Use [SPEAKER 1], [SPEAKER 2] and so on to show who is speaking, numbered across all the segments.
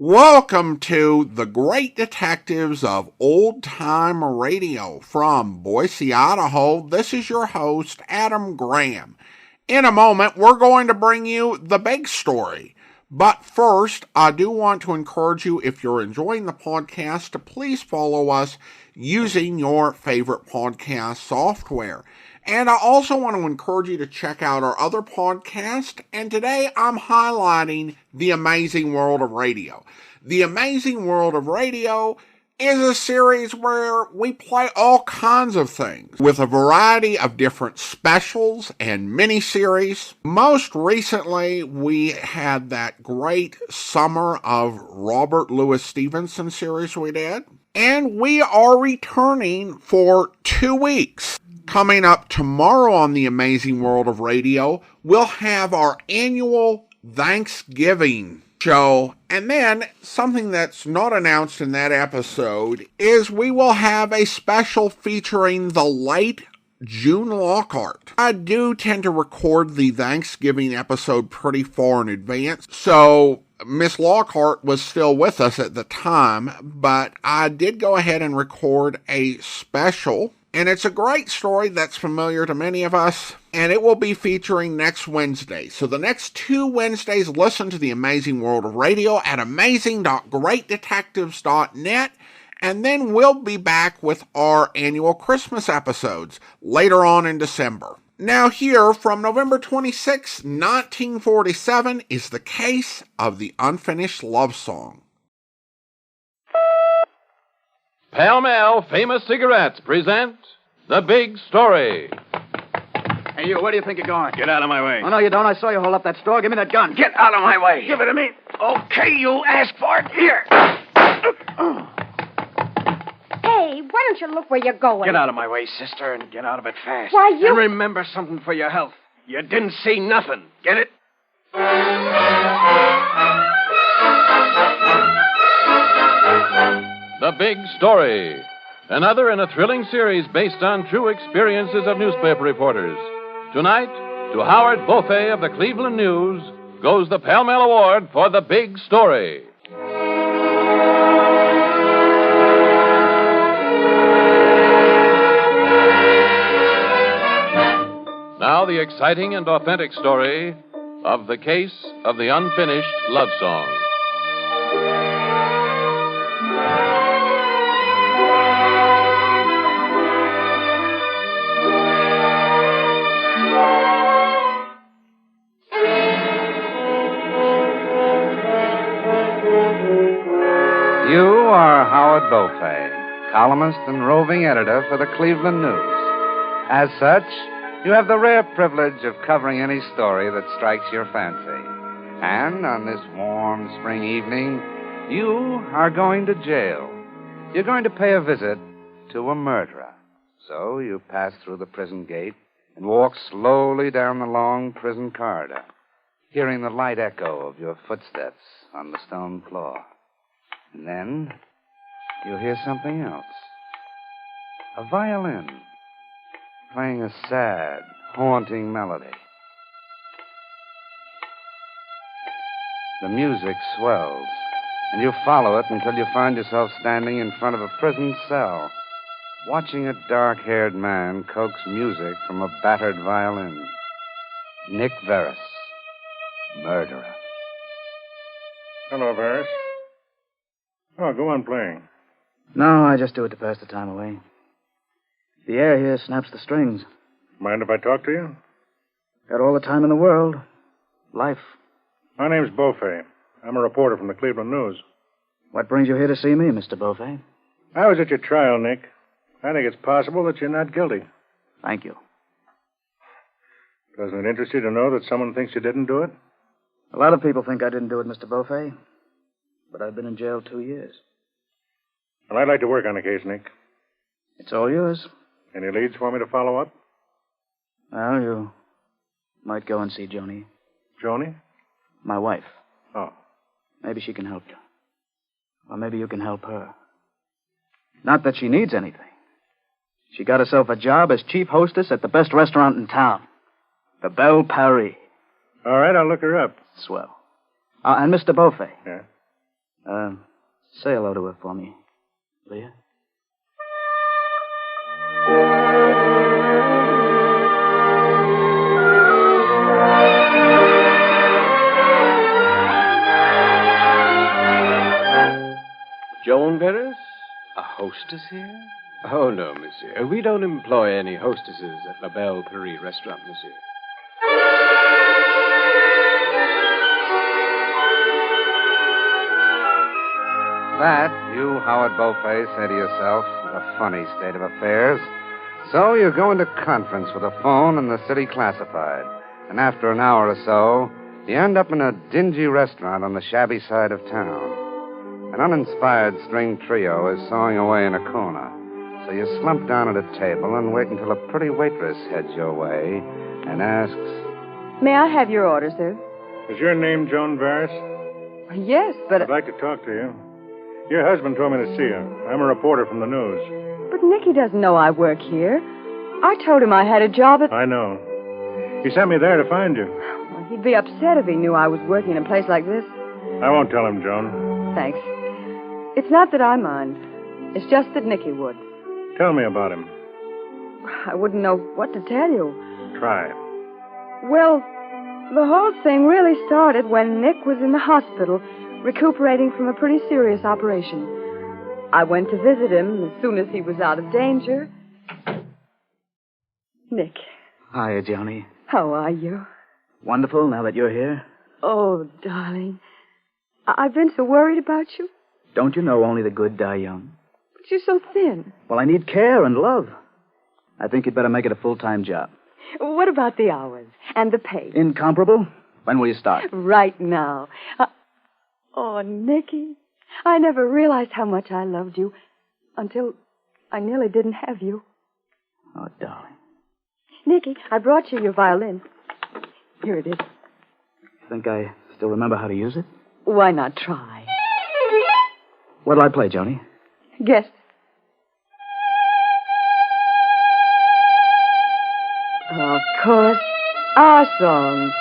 [SPEAKER 1] Welcome to the Great Detectives of Old Time Radio from Boise, Idaho. This is your host, Adam Graham. In a moment, we're going to bring you the big story. But first, I do want to encourage you, if you're enjoying the podcast, to please follow us using your favorite podcast software. And I also want to encourage you to check out our other podcast. And today I'm highlighting The Amazing World of Radio. The Amazing World of Radio is a series where we play all kinds of things with a variety of different specials and miniseries. Most recently, we had that great Summer of Robert Louis Stevenson series we did. And we are returning for 2 weeks. Coming up tomorrow on The Amazing World of Radio, we'll have our annual Thanksgiving show. And then, something that's not announced in that episode is we will have a special featuring the late June Lockhart. I do tend to record the Thanksgiving episode pretty far in advance, so Miss Lockhart was still with us at the time, but I did go ahead and record a special. And it's a great story that's familiar to many of us, and it will be featuring next Wednesday. So the next 2 Wednesdays, listen to The Amazing World of Radio at amazing.greatdetectives.net, and then we'll be back with our annual Christmas episodes later on in December. Now here, from November 26, 1947, is the case of the unfinished love song.
[SPEAKER 2] Pall Mall Famous Cigarettes present The Big Story.
[SPEAKER 3] Hey, you, where do you think you're going?
[SPEAKER 4] Get out of my way.
[SPEAKER 3] Oh, no, you don't. I saw you hold up that store. Give me that gun.
[SPEAKER 4] Get out of my way.
[SPEAKER 3] Give it to me.
[SPEAKER 4] Okay, you asked for it. Here.
[SPEAKER 5] Hey, why don't you look where you're going?
[SPEAKER 4] Get out of my way, sister, and get out of it fast.
[SPEAKER 5] Why, you...
[SPEAKER 4] And remember something for your health. You didn't see nothing. Get it?
[SPEAKER 2] The Big Story. Another in a thrilling series based on true experiences of newspaper reporters. Tonight, to Howard Beaufait of the Cleveland News goes the Pall Mall Award for The Big Story. Now the exciting and authentic story of the case of the unfinished love song.
[SPEAKER 6] You are Howard Beaufait, columnist and roving editor for the Cleveland News. As such, you have the rare privilege of covering any story that strikes your fancy. And on this warm spring evening, you are going to jail. You're going to pay a visit to a murderer. So you pass through the prison gate and walk slowly down the long prison corridor, hearing the light echo of your footsteps on the stone floor. And then you hear something else. A violin playing a sad, haunting melody. The music swells, and you follow it until you find yourself standing in front of a prison cell, watching a dark-haired man coax music from a battered violin. Nick Verris, murderer.
[SPEAKER 7] Hello, Verris. Oh, go on playing.
[SPEAKER 3] No, I just do it to pass the time away. The air here snaps the strings.
[SPEAKER 7] Mind if I talk to you?
[SPEAKER 3] Got all the time in the world. Life.
[SPEAKER 7] My name's Beaufait. I'm a reporter from the Cleveland News.
[SPEAKER 3] What brings you here to see me, Mr. Beaufait?
[SPEAKER 7] I was at your trial, Nick. I think it's possible that you're not guilty.
[SPEAKER 3] Thank you.
[SPEAKER 7] Doesn't it interest you to know that someone thinks you didn't do it?
[SPEAKER 3] A lot of people think I didn't do it, Mr. Beaufait. But I've been in jail 2 years.
[SPEAKER 7] Well, I'd like to work on the case, Nick.
[SPEAKER 3] It's all yours.
[SPEAKER 7] Any leads for me to follow up?
[SPEAKER 3] Well, you might go and see Joni.
[SPEAKER 7] Joni?
[SPEAKER 3] My wife.
[SPEAKER 7] Oh.
[SPEAKER 3] Maybe she can help you. Or maybe you can help her. Not that she needs anything. She got herself a job as chief hostess at the best restaurant in town. The Belle Paris.
[SPEAKER 7] All right, I'll look her up.
[SPEAKER 3] Swell. And Mr. Beaufait.
[SPEAKER 7] Yeah?
[SPEAKER 3] Say hello to her for me, will you?
[SPEAKER 4] Joan Barris?
[SPEAKER 8] A hostess here? Oh, no, monsieur. We don't employ any hostesses at La Belle Paris restaurant, monsieur.
[SPEAKER 6] That, you, Howard Beaufait, say to yourself, is a funny state of affairs. So you go into conference with a phone and the city classified. And after an hour or so, you end up in a dingy restaurant on the shabby side of town. An uninspired string trio is sawing away in a corner. So you slump down at a table and wait until a pretty waitress heads your way and asks,
[SPEAKER 9] May I have your order, sir?
[SPEAKER 7] Is your name Joan Barris?
[SPEAKER 9] Yes, but...
[SPEAKER 7] I'd like to talk to you. Your husband told me to see you. I'm a reporter from the news.
[SPEAKER 9] But Nicky doesn't know I work here. I told him I had a job at...
[SPEAKER 7] I know. He sent me there to find you.
[SPEAKER 9] Well, he'd be upset if he knew I was working in a place like this.
[SPEAKER 7] I won't tell him, Joan.
[SPEAKER 9] Thanks. It's not that I mind. It's just that Nicky would.
[SPEAKER 7] Tell me about him.
[SPEAKER 9] I wouldn't know what to tell you.
[SPEAKER 7] Try.
[SPEAKER 9] Well, the whole thing really started when Nick was in the hospital, recuperating from a pretty serious operation. I went to visit him as soon as he was out of danger. Nick,
[SPEAKER 3] Hiya, Johnny.
[SPEAKER 9] how are you?
[SPEAKER 3] Wonderful, now that you're here.
[SPEAKER 9] Oh, darling. I've been so worried about you.
[SPEAKER 3] Don't you know only the good die young?
[SPEAKER 9] But you're so thin.
[SPEAKER 3] Well, I need care and love. I think you'd better make it a full-time job.
[SPEAKER 9] What about the hours and the pay?
[SPEAKER 3] Incomparable? When will you start?
[SPEAKER 9] Right now. Oh, Nicky, I never realized how much I loved you until I nearly didn't have you.
[SPEAKER 3] Oh, darling.
[SPEAKER 9] Nicky, I brought you your violin. Here it is.
[SPEAKER 3] Think I still remember how to use it?
[SPEAKER 9] Why not try?
[SPEAKER 3] What'll I play, Johnny?
[SPEAKER 9] Guess. Of course, our song.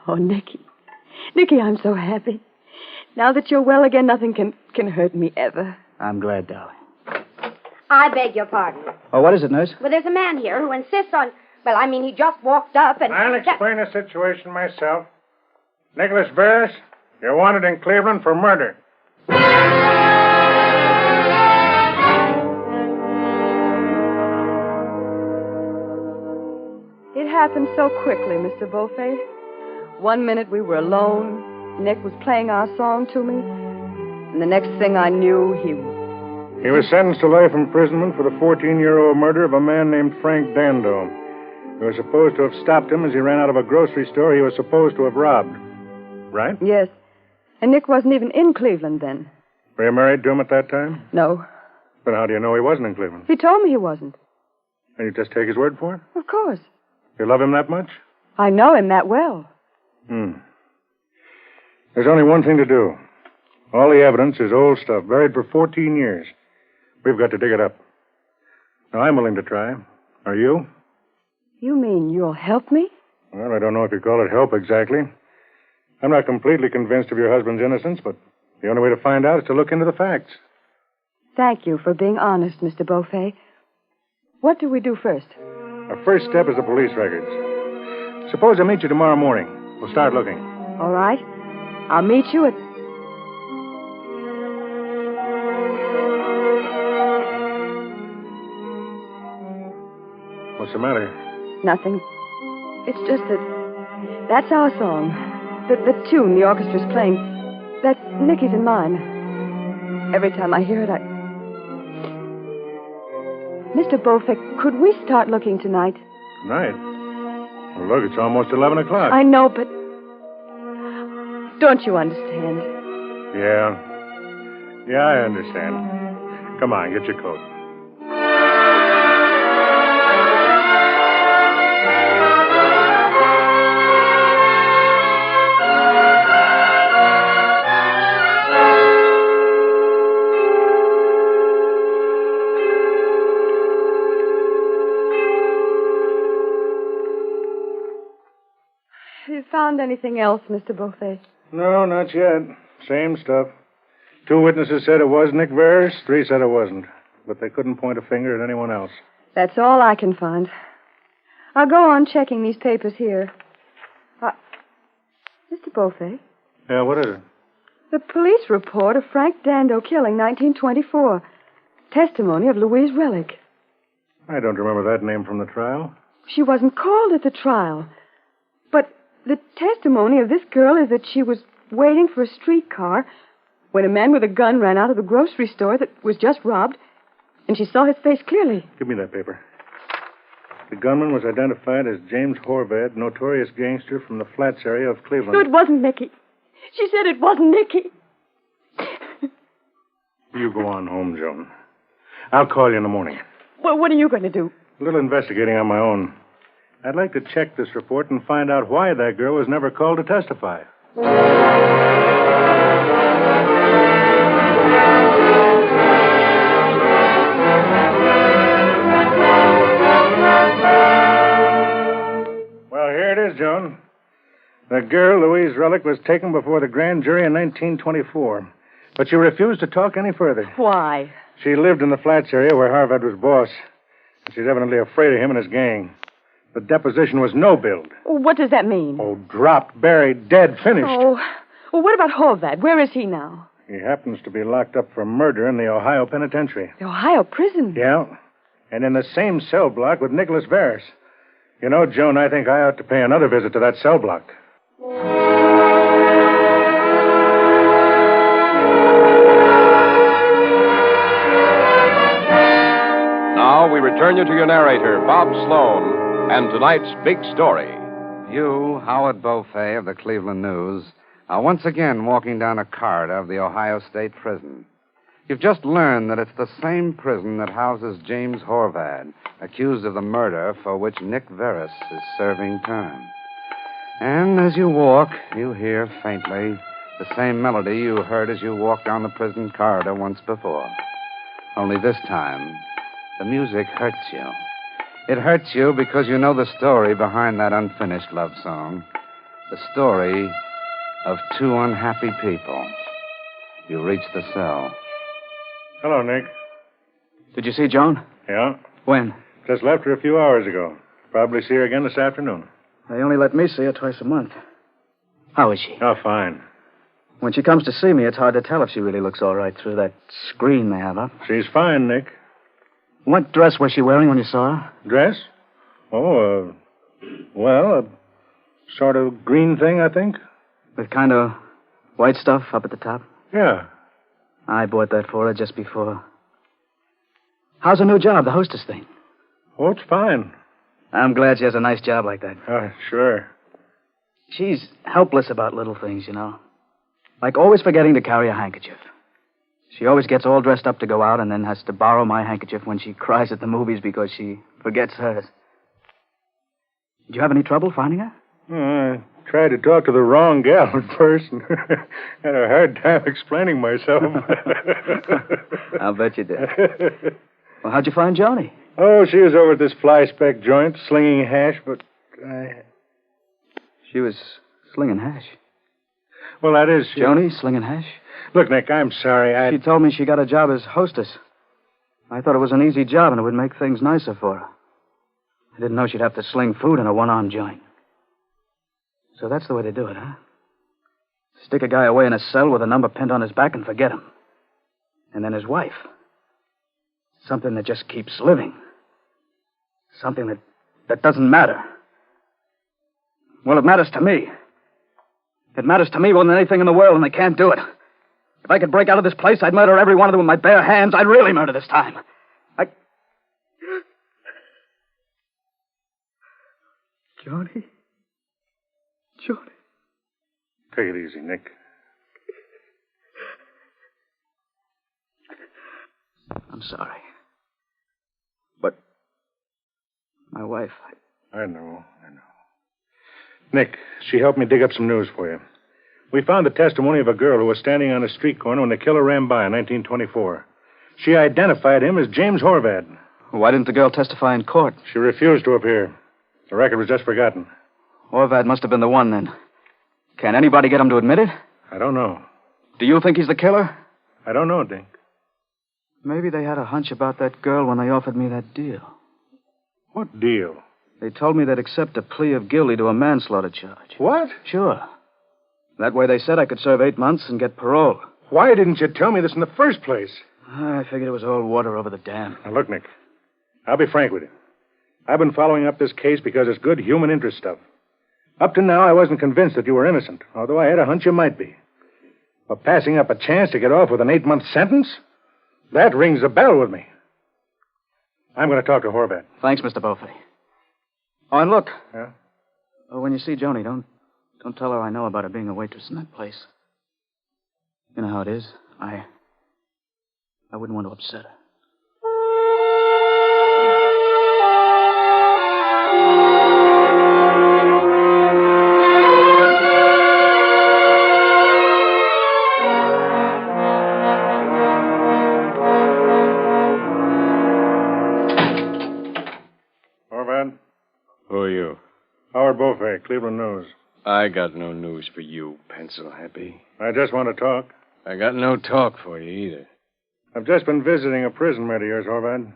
[SPEAKER 9] Oh, Nicky. Nicky, I'm so happy. Now that you're well again, nothing can hurt me ever.
[SPEAKER 3] I'm glad, darling.
[SPEAKER 5] I beg your pardon.
[SPEAKER 3] Oh, what is it, nurse?
[SPEAKER 5] Well, there's a man here who insists on... Well, I mean, he just walked up and...
[SPEAKER 7] I'll explain the situation myself. Nicholas Barris, you're wanted in Cleveland for murder.
[SPEAKER 9] It happened so quickly, Mr. Beaufait. 1 minute we were alone. Nick was playing our song to me. And the next thing I knew,
[SPEAKER 7] He was sentenced to life imprisonment for the 14-year-old murder of a man named Frank Dando. We were supposed to have stopped him as he ran out of a grocery store he was supposed to have robbed. Right?
[SPEAKER 9] Yes. And Nick wasn't even in Cleveland then.
[SPEAKER 7] Were you married to him at that time?
[SPEAKER 9] No.
[SPEAKER 7] But how do you know he wasn't in Cleveland?
[SPEAKER 9] He told me he wasn't.
[SPEAKER 7] And you just take his word for it?
[SPEAKER 9] Of course.
[SPEAKER 7] You love him that much?
[SPEAKER 9] I know him that well.
[SPEAKER 7] There's only one thing to do. All the evidence is old stuff, buried for 14 years. We've got to dig it up. Now, I'm willing to try. Are you?
[SPEAKER 9] You mean you'll help me?
[SPEAKER 7] Well, I don't know if you call it help exactly. I'm not completely convinced of your husband's innocence, but the only way to find out is to look into the facts.
[SPEAKER 9] Thank you for being honest, Mr. Beaufait. What do we do first?
[SPEAKER 7] Our first step is the police records. Suppose I meet you tomorrow morning. We'll start looking.
[SPEAKER 9] All right. I'll meet you at...
[SPEAKER 7] What's the matter?
[SPEAKER 9] Nothing. It's just that... That's our song. The tune the orchestra's playing. That's Nicky's and mine. Every time I hear it, Mr. Beaufait, could we start looking tonight?
[SPEAKER 7] Tonight? Well, look, it's almost 11 o'clock.
[SPEAKER 9] I know, but... Don't you understand?
[SPEAKER 7] Yeah. Yeah, I understand. Come on, get your coat.
[SPEAKER 9] you found anything else, Mr. Beaufait?
[SPEAKER 7] No, not yet. Same stuff. 2 witnesses said it was Nick Veris, 3 said it wasn't. But they couldn't point a finger at anyone else.
[SPEAKER 9] That's all I can find. I'll go on checking these papers here. Mr. Beaufait?
[SPEAKER 7] Yeah, what is it?
[SPEAKER 9] The police report of Frank Dando killing, 1924. Testimony of Louise Relic.
[SPEAKER 7] I don't remember that name from the trial.
[SPEAKER 9] She wasn't called at the trial. But the testimony of this girl is that she was waiting for a streetcar when a man with a gun ran out of the grocery store that was just robbed, and she saw his face clearly.
[SPEAKER 7] Give me that paper. The gunman was identified as James Horvath, notorious gangster from the Flats area of Cleveland.
[SPEAKER 9] No, it wasn't Nicky. She said it wasn't Nicky.
[SPEAKER 7] You go on home, Joan. I'll call you in the morning.
[SPEAKER 9] Well, what are you going to do?
[SPEAKER 7] A little investigating on my own. I'd like to check this report and find out why that girl was never called to testify. Well, here it is, Joan. The girl, Louise Relic, was taken before the grand jury in 1924. But she refused to talk any further.
[SPEAKER 9] Why?
[SPEAKER 7] She lived in the Flats area where Harvard was boss. She's evidently afraid of him and his gang. The deposition was no build.
[SPEAKER 9] What does that mean?
[SPEAKER 7] Oh, dropped, buried, dead, finished.
[SPEAKER 9] Oh, well, what about Horvath? Where is he now?
[SPEAKER 7] He happens to be locked up for murder in the Ohio penitentiary.
[SPEAKER 9] The Ohio prison?
[SPEAKER 7] Yeah, and in the same cell block with Nicholas Veris. You know, Joan, I think I ought to pay another visit to that cell block.
[SPEAKER 2] Now we return you to your narrator, Bob Sloan, and tonight's big story.
[SPEAKER 6] You, Howard Beaufait of the Cleveland News, are once again walking down a corridor of the Ohio State Prison. You've just learned that it's the same prison that houses James Horvath, accused of the murder for which Nick Veris is serving time. And as you walk, you hear faintly the same melody you heard as you walked down the prison corridor once before. Only this time, the music hurts you. It hurts you because you know the story behind that unfinished love song. The story of 2 unhappy people. You reach the cell.
[SPEAKER 7] Hello, Nick.
[SPEAKER 3] Did you see Joan?
[SPEAKER 7] Yeah?
[SPEAKER 3] When?
[SPEAKER 7] Just left her a few hours ago. Probably see her again this afternoon.
[SPEAKER 3] They only let me see her twice a month. How is she?
[SPEAKER 7] Oh, fine.
[SPEAKER 3] When she comes to see me, it's hard to tell if she really looks all right through that screen they have up.
[SPEAKER 7] She's fine, Nick.
[SPEAKER 3] What dress was she wearing when you saw her?
[SPEAKER 7] Dress? Oh, well, a sort of green thing, I think.
[SPEAKER 3] With kind of white stuff up at the top?
[SPEAKER 7] Yeah.
[SPEAKER 3] I bought that for her just before. How's her new job, the hostess thing?
[SPEAKER 7] Oh, it's fine.
[SPEAKER 3] I'm glad she has a nice job like that.
[SPEAKER 7] Sure.
[SPEAKER 3] She's helpless about little things, you know. Like always forgetting to carry a handkerchief. She always gets all dressed up to go out and then has to borrow my handkerchief when she cries at the movies because she forgets hers. Did you have any trouble finding her?
[SPEAKER 7] I tried to talk to the wrong gal at first and had a hard time explaining myself.
[SPEAKER 3] I'll bet you did. Well, how'd you find Joni?
[SPEAKER 7] Oh, she was over at this fly-speck joint, slinging hash, but
[SPEAKER 3] She was slinging hash.
[SPEAKER 7] Well, that is...
[SPEAKER 3] Joni slinging hash?
[SPEAKER 7] Look, Nick, I'm sorry.
[SPEAKER 3] She told me she got a job as hostess. I thought it was an easy job and it would make things nicer for her. I didn't know she'd have to sling food in a one-arm joint. So that's the way they do it, huh? Stick a guy away in a cell with a number pinned on his back and forget him. And then his wife. Something that just keeps living. Something that doesn't matter. Well, it matters to me. It matters to me more than anything in the world, and they can't do it. If I could break out of this place, I'd murder every one of them with my bare hands. I'd really murder this time. Joni?
[SPEAKER 7] Take it easy, Nick.
[SPEAKER 3] I'm sorry. But my wife...
[SPEAKER 7] I know. Nick, she helped me dig up some news for you. We found the testimony of a girl who was standing on a street corner when the killer ran by in 1924. She identified him as James Horvath.
[SPEAKER 3] Why didn't the girl testify in court?
[SPEAKER 7] She refused to appear. The record was just forgotten.
[SPEAKER 3] Horvath must have been the one, then. Can anybody get him to admit it?
[SPEAKER 7] I don't know.
[SPEAKER 3] Do you think he's the killer?
[SPEAKER 7] I don't know, Dink.
[SPEAKER 3] Maybe they had a hunch about that girl when they offered me that deal.
[SPEAKER 7] What deal?
[SPEAKER 3] They told me they'd accept a plea of guilty to a manslaughter charge.
[SPEAKER 7] What?
[SPEAKER 3] Sure. That way they said I could serve 8 months and get parole.
[SPEAKER 7] Why didn't you tell me this in the first place?
[SPEAKER 3] I figured it was all water over the dam.
[SPEAKER 7] Now, look, Nick. I'll be frank with you. I've been following up this case because it's good human interest stuff. Up to now, I wasn't convinced that you were innocent, although I had a hunch you might be. But passing up a chance to get off with an 8-month sentence? That rings a bell with me. I'm going to talk to Horvath.
[SPEAKER 3] Thanks, Mr. Beaufait. Oh, and look.
[SPEAKER 7] Yeah?
[SPEAKER 3] When you see Joni, don't tell her I know about her being a waitress in that place. You know how it is. I wouldn't want to upset her.
[SPEAKER 7] Horvath?
[SPEAKER 8] Who are you?
[SPEAKER 7] Howard Beaufait, Cleveland News.
[SPEAKER 8] I got no news for you, pencil happy.
[SPEAKER 7] I just want to talk.
[SPEAKER 8] I got no talk for you either.
[SPEAKER 7] I've just been visiting a prison mate of yours, Horvath.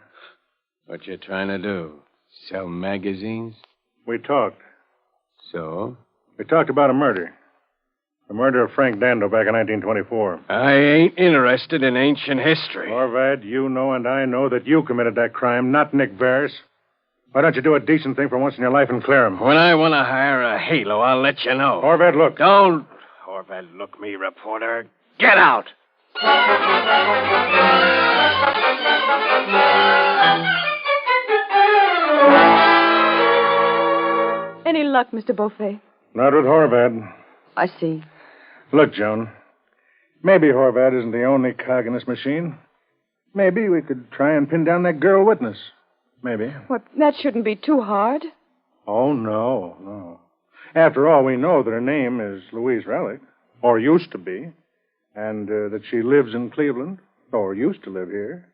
[SPEAKER 8] What you trying to do? Sell magazines?
[SPEAKER 7] We talked.
[SPEAKER 8] So?
[SPEAKER 7] We talked about a murder. The murder of Frank Dando back in 1924.
[SPEAKER 8] I ain't interested in ancient history.
[SPEAKER 7] Horvath, you know and I know that you committed that crime, not Nick Varys. Why don't you do a decent thing for once in your life and clear him?
[SPEAKER 8] When I want to hire a halo, I'll let you know.
[SPEAKER 7] Horvath, look.
[SPEAKER 8] Don't Horvath look me, reporter. Get out!
[SPEAKER 9] Any luck, Mr. Beaufait?
[SPEAKER 7] Not with Horvath.
[SPEAKER 9] I see.
[SPEAKER 7] Look, Joan. Maybe Horvath isn't the only cog in this machine. Maybe we could try and pin down that girl witness. Maybe.
[SPEAKER 9] What, that shouldn't be too hard.
[SPEAKER 7] Oh, no. After all, we know that her name is Luise Relic, or used to be, and that she lives in Cleveland, or used to live here,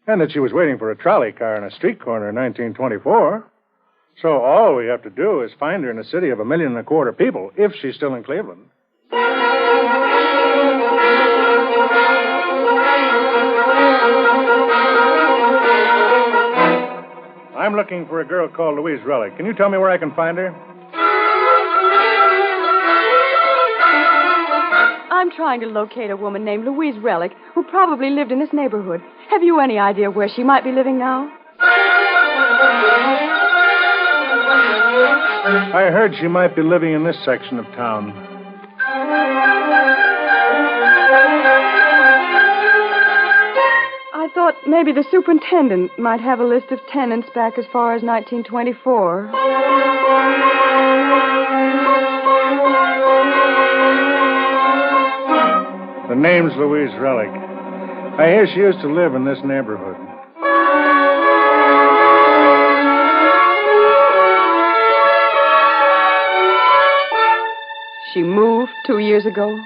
[SPEAKER 7] and that she was waiting for a trolley car in a street corner in 1924. So all we have to do is find her in a city of 1.25 million people, if she's still in Cleveland. I'm looking for a girl called Luise Relic. Can you tell me where I can find her?
[SPEAKER 9] I'm trying to locate a woman named Luise Relic who probably lived in this neighborhood. Have you any idea where she might be living now?
[SPEAKER 7] I heard she might be living in this section of town.
[SPEAKER 9] I thought maybe the superintendent might have a list of tenants back as far as 1924.
[SPEAKER 7] The name's Luise Relic. I hear she used to live in this neighborhood.
[SPEAKER 9] She moved 2 years ago?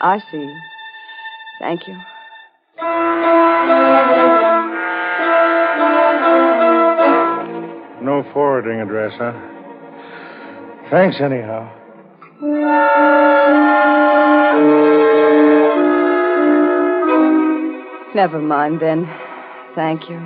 [SPEAKER 9] I see. Thank you.
[SPEAKER 7] No forwarding address, huh? Thanks, anyhow.
[SPEAKER 9] Never mind, then. Thank you.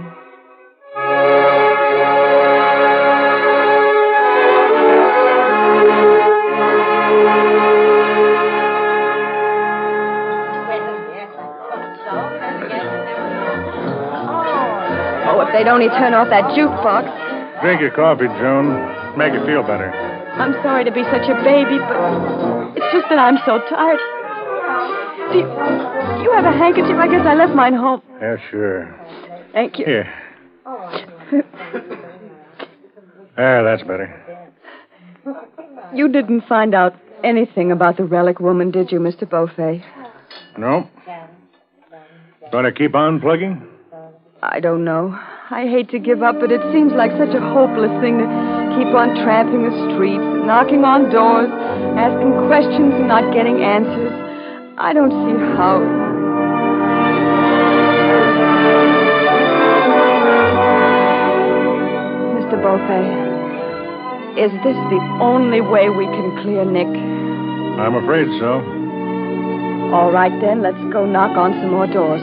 [SPEAKER 9] Oh, if they'd only turn off that jukebox.
[SPEAKER 7] Drink your coffee, Joan. Make you feel better.
[SPEAKER 9] I'm sorry to be such a baby, but it's just that I'm so tired. Do you have a handkerchief? I guess I left mine home.
[SPEAKER 7] Yeah, sure.
[SPEAKER 9] Thank you.
[SPEAKER 7] Here. There, that's better.
[SPEAKER 9] You didn't find out anything about the relic woman, did you, Mr. Beaufait?
[SPEAKER 7] No. Going to keep on plugging?
[SPEAKER 9] I don't know. I hate to give up, but it seems like such a hopeless thing to keep on tramping the streets, knocking on doors, asking questions and not getting answers. I don't see how. Mr. Beaufait, Is this the only way we can clear Nick?
[SPEAKER 7] I'm afraid so.
[SPEAKER 9] All right, then, let's go knock on some more doors.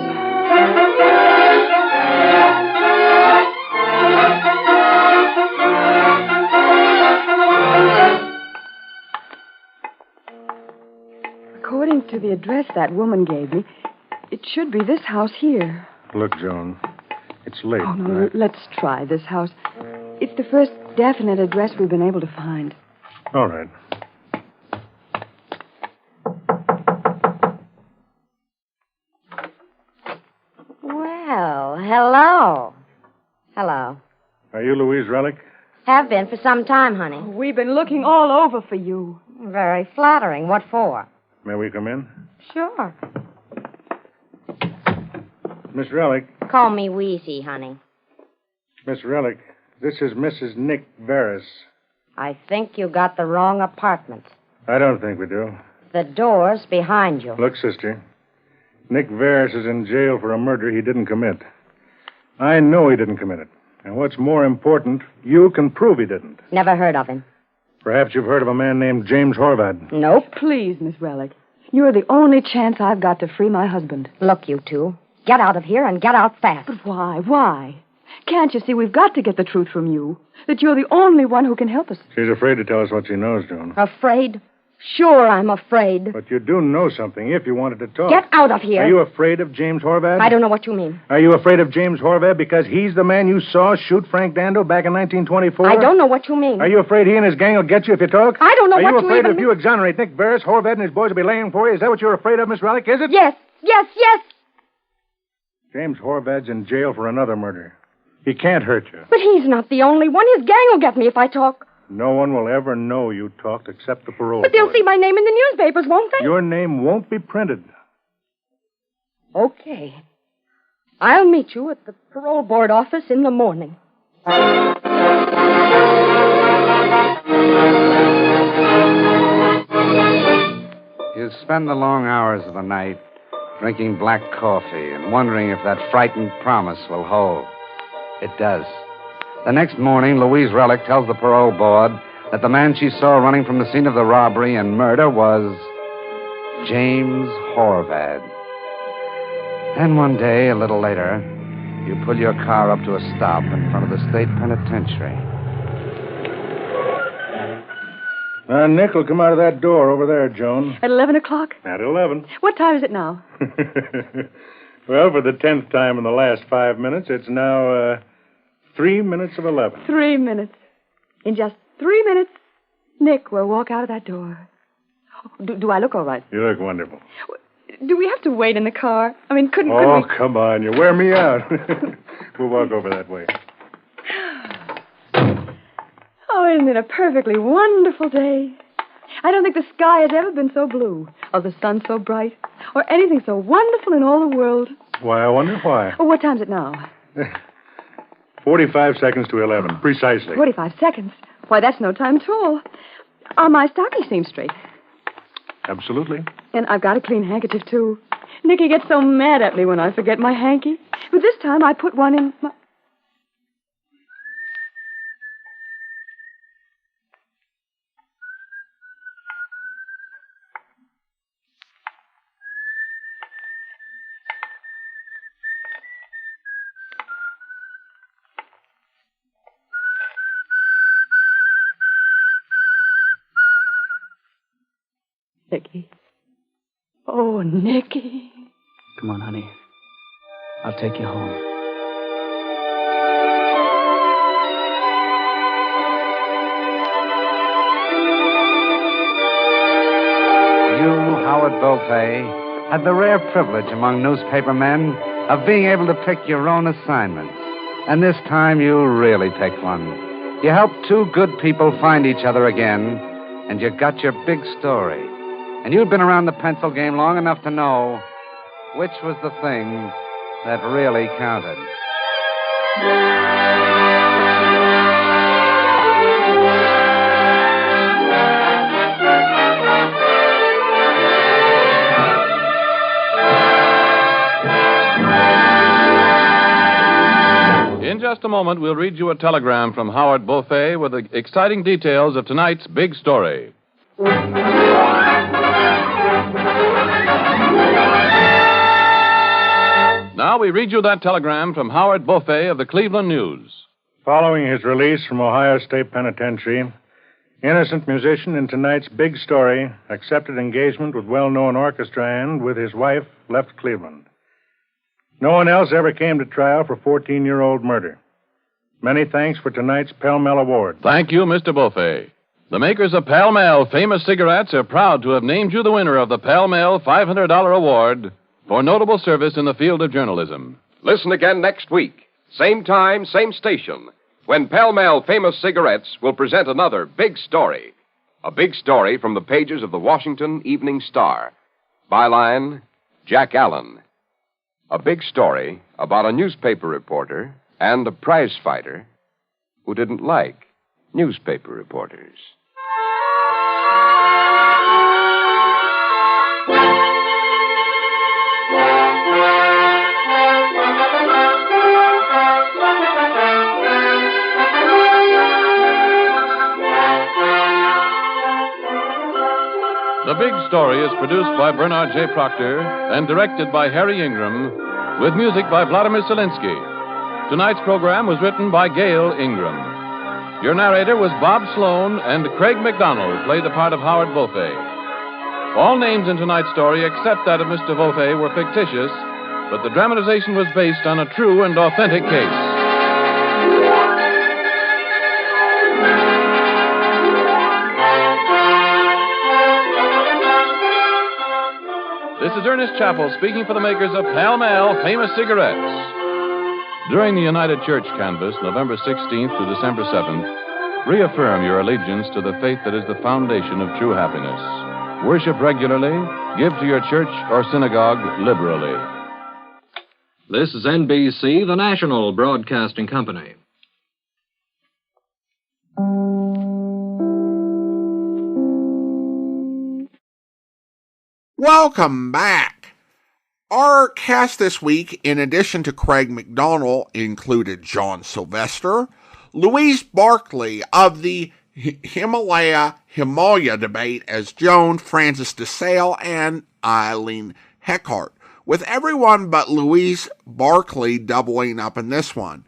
[SPEAKER 9] According to the address that woman gave me, it should be this house here.
[SPEAKER 7] Look, Joan, it's late.
[SPEAKER 9] Oh, no, let's try this house. It's the first definite address we've been able to find.
[SPEAKER 7] All right.
[SPEAKER 5] Well, hello. Hello.
[SPEAKER 7] Are you Louise Relic?
[SPEAKER 5] Have been for some time, honey.
[SPEAKER 9] We've been looking all over for you.
[SPEAKER 5] Very flattering. What for?
[SPEAKER 7] May we come in?
[SPEAKER 5] Sure.
[SPEAKER 7] Miss Relic.
[SPEAKER 5] Call me Luise, honey.
[SPEAKER 7] Miss Relic, this is Mrs. Nick Varys.
[SPEAKER 5] I think you got the wrong apartment.
[SPEAKER 7] I don't think we do.
[SPEAKER 5] The door's behind you.
[SPEAKER 7] Look, sister, Nick Varys is in jail for a murder he didn't commit. I know he didn't commit it. And what's more important, you can prove he didn't.
[SPEAKER 5] Never heard of him.
[SPEAKER 7] Perhaps you've heard of a man named James Horvath.
[SPEAKER 5] Nope.
[SPEAKER 9] Please, Miss Relic. You're the only chance I've got to free my husband.
[SPEAKER 5] Look, you two. Get out of here and get out fast.
[SPEAKER 9] But why? Why? Can't you see we've got to get the truth from you? That you're the only one who can help us.
[SPEAKER 7] She's afraid to tell us what she knows, Joan.
[SPEAKER 5] Afraid? Sure, I'm afraid.
[SPEAKER 7] But you do know something if you wanted to talk.
[SPEAKER 5] Get out of here.
[SPEAKER 7] Are you afraid of James Horvath?
[SPEAKER 5] I don't know what you mean.
[SPEAKER 7] Are you afraid of James Horvath because he's the man you saw shoot Frank Dando back in 1924?
[SPEAKER 5] I don't know what you mean.
[SPEAKER 7] Are you afraid he and his gang will get you if you talk?
[SPEAKER 5] I don't know what you
[SPEAKER 7] Are you afraid
[SPEAKER 5] even
[SPEAKER 7] if you exonerate Nick Varys, Horvath and his boys will be laying for you? Is that what you're afraid of, Miss Relic? Is it?
[SPEAKER 5] Yes, yes, yes.
[SPEAKER 7] James Horvath's in jail for another murder. He can't hurt you.
[SPEAKER 5] But he's not the only one. His gang will get me if I talk.
[SPEAKER 7] No one will ever know you talked except the parole
[SPEAKER 5] But they'll
[SPEAKER 7] board.
[SPEAKER 5] see my name in the newspapers, won't they?
[SPEAKER 7] Your name won't be printed.
[SPEAKER 5] Okay. I'll meet you at the parole board office in the morning.
[SPEAKER 6] You spend the long hours of the night drinking black coffee and wondering if that frightened promise will hold. It does. The next morning, Louise Relic tells the parole board that the man she saw running from the scene of the robbery and murder was James Horvath. Then one day, a little later, you pull your car up to a stop in front of the state penitentiary.
[SPEAKER 7] Nick will come out of that door over there, Joan.
[SPEAKER 9] At 11 o'clock?
[SPEAKER 7] At 11.
[SPEAKER 9] What time is it now?
[SPEAKER 7] Well, for the 10th time in the last 5 minutes, it's now 3 minutes of 11.
[SPEAKER 9] 3 minutes. In just 3 minutes, Nick will walk out of that door. Do I look all right?
[SPEAKER 7] You look wonderful.
[SPEAKER 9] Do we have to wait in the car? I mean, couldn't
[SPEAKER 7] Oh,
[SPEAKER 9] we...
[SPEAKER 7] come on. You wear me out. We'll walk over that way.
[SPEAKER 9] Oh, isn't it a perfectly wonderful day? I don't think the sky has ever been so blue, or the sun so bright, or anything so wonderful in all the world.
[SPEAKER 7] Why, I wonder why.
[SPEAKER 9] Oh, what time's it now?
[SPEAKER 7] 45 seconds to 11, precisely.
[SPEAKER 9] 45 seconds? Why, that's no time at all. Are my stockings seam straight?
[SPEAKER 7] Absolutely.
[SPEAKER 9] And I've got a clean handkerchief, too. Nicky gets so mad at me when I forget my hanky. But this time I put one in my... Nicky. Oh, Nicky.
[SPEAKER 3] Come on, honey. I'll take you home.
[SPEAKER 6] You, Howard Beaufait, had the rare privilege among newspaper men of being able to pick your own assignments. And this time you really picked one. You helped two good people find each other again, and you got your big story. And you'd been around the pencil game long enough to know which was the thing that really counted.
[SPEAKER 2] In just a moment, we'll read you a telegram from Howard Beaufait with the exciting details of tonight's big story. Now we read you that telegram from Howard Beaufait of the Cleveland News.
[SPEAKER 7] Following his release from Ohio State Penitentiary, innocent musician in tonight's big story accepted engagement with well-known orchestra and, with his wife, left Cleveland. No one else ever came to trial for 14-year-old murder. Many thanks for tonight's Pell Mell Award.
[SPEAKER 2] Thank you, Mr. Beaufait. The makers of Pall Mall Famous Cigarettes are proud to have named you the winner of the Pall Mall $500 Award for notable service in the field of journalism.
[SPEAKER 4] Listen again next week. Same time, same station, when Pall Mall Famous Cigarettes will present another big story. A big story from the pages of the Washington Evening Star. Byline, Jack Allen. A big story about a newspaper reporter and a prize fighter who didn't like newspaper reporters.
[SPEAKER 2] The Big Story is produced by Bernard J. Proctor and directed by Harry Ingram, with music by Vladimir Zelinsky. Tonight's program was written by Gail Ingram. Your narrator was Bob Sloan, and Craig McDonnell played the part of Howard Beaufait. All names in tonight's story, except that of Mr. Beaufait, were fictitious, but the dramatization was based on a true and authentic case. This is Ernest Chappell speaking for the makers of Pall Mall Famous Cigarettes. During the United Church Canvass, November 16th to December 7th, reaffirm your allegiance to the faith that is the foundation of true happiness. Worship regularly, give to your church or synagogue liberally.
[SPEAKER 10] This is NBC, the national broadcasting company.
[SPEAKER 1] Welcome back. Our cast this week, in addition to Craig McDonnell, included John Sylvester, Luise Barkley of the Himalaya debate as Joan, Francis DeSalle, and Eileen Heckart, with everyone but Luise Barkley doubling up in this one.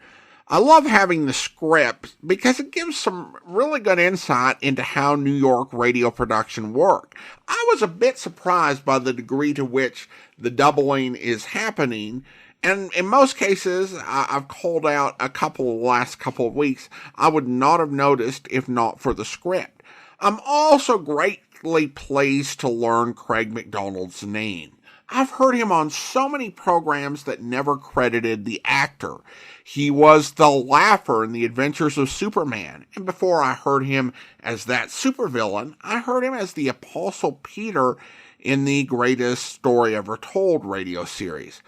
[SPEAKER 1] I love having the script because it gives some really good insight into how New York radio production worked. I was a bit surprised by the degree to which the doubling is happening, and in most cases, I've called out a couple of the last couple of weeks, I would not have noticed if not for the script. I'm also greatly pleased to learn Craig McDonnell's name. I've heard him on so many programs that never credited the actor. He was the Laugher in The Adventures of Superman, and before I heard him as that supervillain, I heard him as the Apostle Peter in the Greatest Story Ever Told radio series.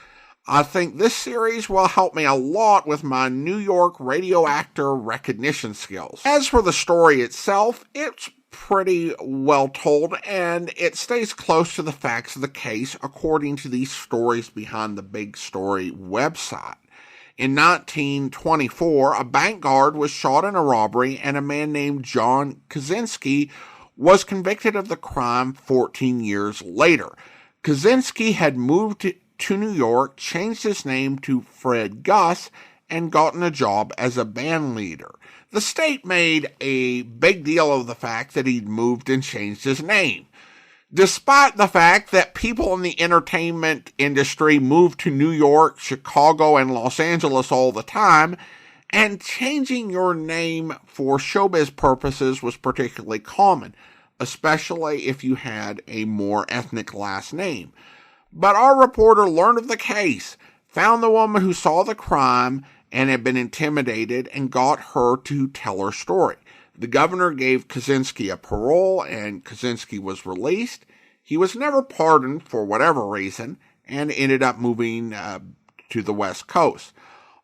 [SPEAKER 1] I think this series will help me a lot with my New York radio actor recognition skills. As for the story itself, it's pretty well told, and it stays close to the facts of the case according to these stories behind the Big Story website. In 1924, a bank guard was shot in a robbery, and a man named John Kaczynski was convicted of the crime 14 years later. Kaczynski had moved to New York, changed his name to Fred Gus, and gotten a job as a band leader. The state made a big deal of the fact that he'd moved and changed his name. Despite the fact that people in the entertainment industry moved to New York, Chicago, and Los Angeles all the time, and changing your name for showbiz purposes was particularly common, especially if you had a more ethnic last name. But our reporter learned of the case, found the woman who saw the crime and had been intimidated, and got her to tell her story. The governor gave Kaczynski a parole, and Kaczynski was released. He was never pardoned for whatever reason, and ended up moving to the West Coast.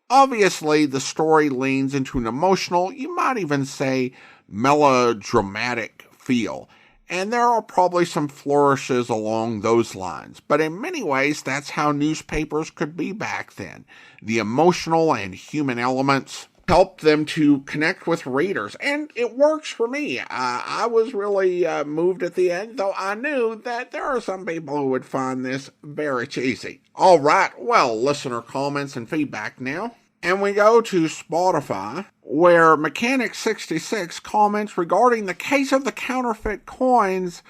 [SPEAKER 1] Obviously, the story leans into an emotional, you might even say melodramatic feel, and there are probably some flourishes along those lines. But in many ways, that's how newspapers could be back then. The emotional and human elements help them to connect with readers. And it works for me. I was really moved at the end, though I knew that there are some people who would find this very cheesy. All right, well, listener comments and feedback now. And we go to Spotify, where Mechanic66 comments regarding the case of the counterfeit coins.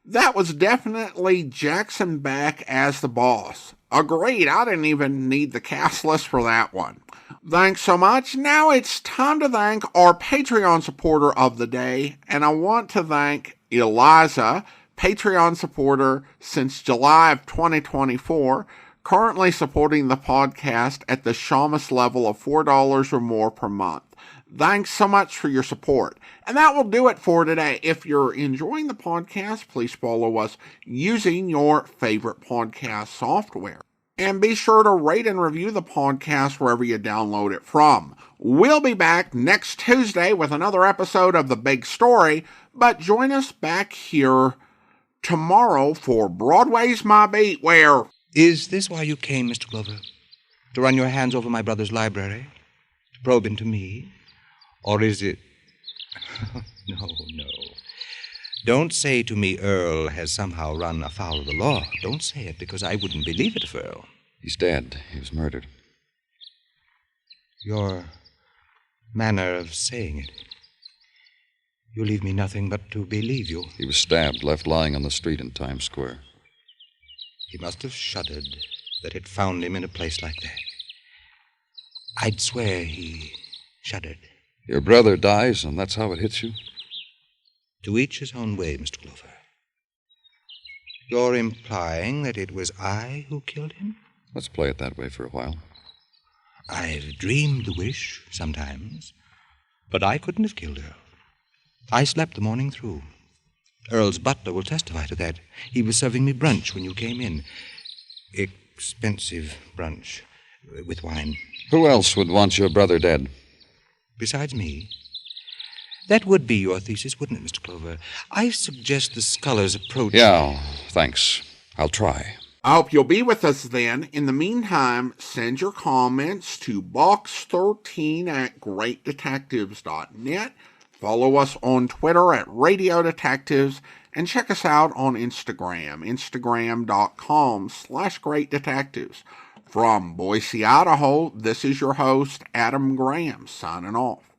[SPEAKER 1] That was definitely Jackson back as the boss. Agreed, I didn't even need the cast list for that one. Thanks so much. Now it's time to thank our Patreon supporter of the day, and I want to thank Luise, Patreon supporter since July of 2024, currently supporting the podcast at the Shamus level of $4 or more per month. Thanks so much for your support. And that will do it for today. If you're enjoying the podcast, please follow us using your favorite podcast software. And be sure to rate and review the podcast wherever you download it from. We'll be back next Tuesday with another episode of The Big Story, but join us back here tomorrow for Broadway's My Beat, where...
[SPEAKER 11] Is this why you came, Mr. Glover? To run your hands over my brother's library? To probe into me? Or is it... No. Don't say to me Earl has somehow run afoul of the law. Don't say it, because I wouldn't believe it of Earl.
[SPEAKER 12] He's dead. He was murdered.
[SPEAKER 11] Your manner of saying it. You leave me nothing but to believe you.
[SPEAKER 12] He was stabbed, left lying on the street in Times Square.
[SPEAKER 11] He must have shuddered that it found him in a place like that. I'd swear he shuddered.
[SPEAKER 12] Your brother dies, and that's how it hits you?
[SPEAKER 11] To each his own way, Mr. Glover. You're implying that it was I who killed him?
[SPEAKER 12] Let's play it that way for a while.
[SPEAKER 11] I've dreamed the wish sometimes, but I couldn't have killed Earl. I slept the morning through. Earl's butler will testify to that. He was serving me brunch when you came in. Expensive brunch with wine.
[SPEAKER 12] Who else would want your brother dead?
[SPEAKER 11] Besides me? That would be your thesis, wouldn't it, Mr. Clover? I suggest the scholar's approach...
[SPEAKER 12] Yeah, thanks. I'll try.
[SPEAKER 1] I hope you'll be with us then. In the meantime, send your comments to box13@greatdetectives.net. Follow us on Twitter at Radio Detectives, and check us out on Instagram, instagram.com/greatdetectives. From Boise, Idaho, this is your host, Adam Graham, signing off.